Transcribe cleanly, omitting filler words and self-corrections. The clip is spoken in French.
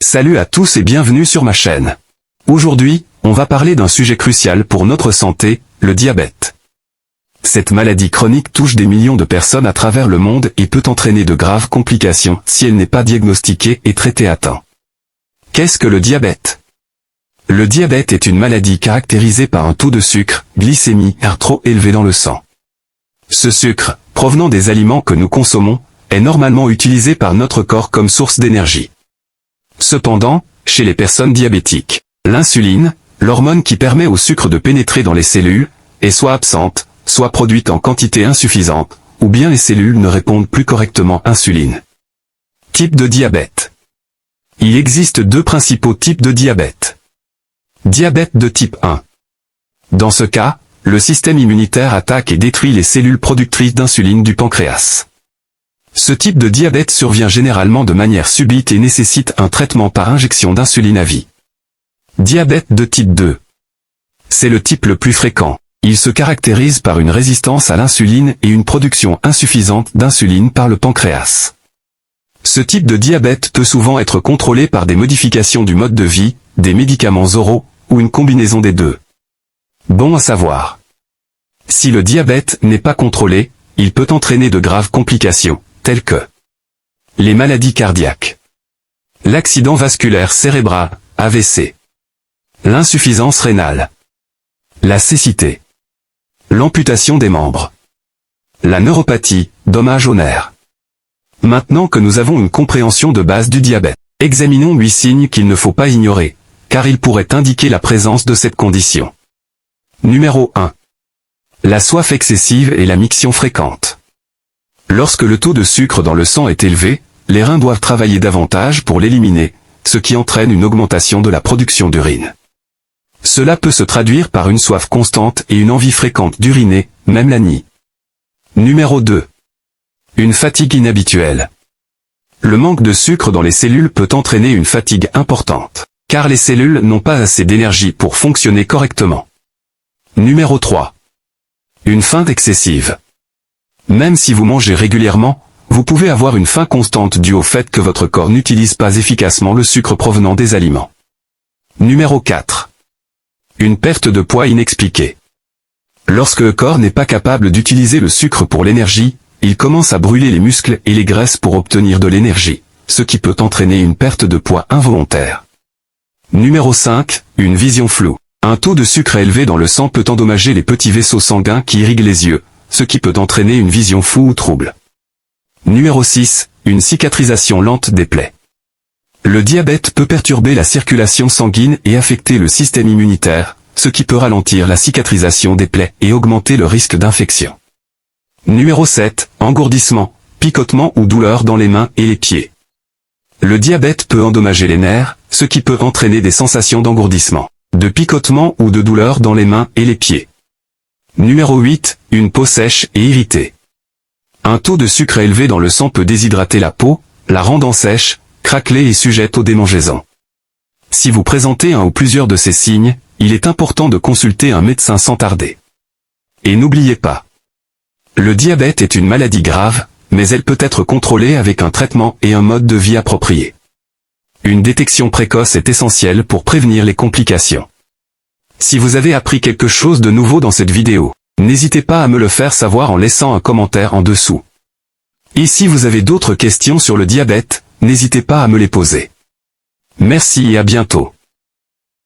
Salut à tous et bienvenue sur ma chaîne. Aujourd'hui, on va parler d'un sujet crucial pour notre santé, le diabète. Cette maladie chronique touche des millions de personnes à travers le monde et peut entraîner de graves complications si elle n'est pas diagnostiquée et traitée à temps. Qu'est-ce que le diabète? Le diabète est une maladie caractérisée par un taux de sucre, glycémie, trop élevé dans le sang. Ce sucre, provenant des aliments que nous consommons, est normalement utilisé par notre corps comme source d'énergie. Cependant, chez les personnes diabétiques, l'insuline, l'hormone qui permet au sucre de pénétrer dans les cellules, est soit absente, soit produite en quantité insuffisante, ou bien les cellules ne répondent plus correctement à l'insuline. Type de diabète. Il existe deux principaux types de diabète. Diabète de type 1. Dans ce cas, le système immunitaire attaque et détruit les cellules productrices d'insuline du pancréas. Ce type de diabète survient généralement de manière subite et nécessite un traitement par injection d'insuline à vie. Diabète de type 2. C'est le type le plus fréquent. Il se caractérise par une résistance à l'insuline et une production insuffisante d'insuline par le pancréas. Ce type de diabète peut souvent être contrôlé par des modifications du mode de vie, des médicaments oraux, ou une combinaison des deux. Bon à savoir. Si le diabète n'est pas contrôlé, il peut entraîner de graves complications, telles que les maladies cardiaques, l'accident vasculaire cérébral, AVC, l'insuffisance rénale, la cécité, l'amputation des membres, la neuropathie, dommages aux nerfs. Maintenant que nous avons une compréhension de base du diabète, examinons 8 signes qu'il ne faut pas ignorer, car ils pourraient indiquer la présence de cette condition. Numéro 1. La soif excessive et la miction fréquente. Lorsque le taux de sucre dans le sang est élevé, les reins doivent travailler davantage pour l'éliminer, ce qui entraîne une augmentation de la production d'urine. Cela peut se traduire par une soif constante et une envie fréquente d'uriner, même la nuit. Numéro 2. Une fatigue inhabituelle. Le manque de sucre dans les cellules peut entraîner une fatigue importante, car les cellules n'ont pas assez d'énergie pour fonctionner correctement. Numéro 3. Une faim excessive. Même si vous mangez régulièrement, vous pouvez avoir une faim constante due au fait que votre corps n'utilise pas efficacement le sucre provenant des aliments. Numéro 4. Une perte de poids inexpliquée. Lorsque le corps n'est pas capable d'utiliser le sucre pour l'énergie, il commence à brûler les muscles et les graisses pour obtenir de l'énergie, ce qui peut entraîner une perte de poids involontaire. Numéro 5. Une vision floue. Un taux de sucre élevé dans le sang peut endommager les petits vaisseaux sanguins qui irriguent les yeux, ce qui peut entraîner une vision floue ou trouble. Numéro 6. Une cicatrisation lente des plaies. Le diabète peut perturber la circulation sanguine et affecter le système immunitaire, ce qui peut ralentir la cicatrisation des plaies et augmenter le risque d'infection. Numéro 7. Engourdissement, picotement ou douleur dans les mains et les pieds. Le diabète peut endommager les nerfs, ce qui peut entraîner des sensations d'engourdissement, de picotement ou de douleur dans les mains et les pieds. Numéro 8. Une peau sèche et irritée. Un taux de sucre élevé dans le sang peut déshydrater la peau, la rendant sèche, craquelée et sujette aux démangeaisons. Si vous présentez un ou plusieurs de ces signes, il est important de consulter un médecin sans tarder. Et n'oubliez pas, le diabète est une maladie grave, mais elle peut être contrôlée avec un traitement et un mode de vie approprié. Une détection précoce est essentielle pour prévenir les complications. Si vous avez appris quelque chose de nouveau dans cette vidéo, n'hésitez pas à me le faire savoir en laissant un commentaire en dessous. Et si vous avez d'autres questions sur le diabète, n'hésitez pas à me les poser. Merci et à bientôt.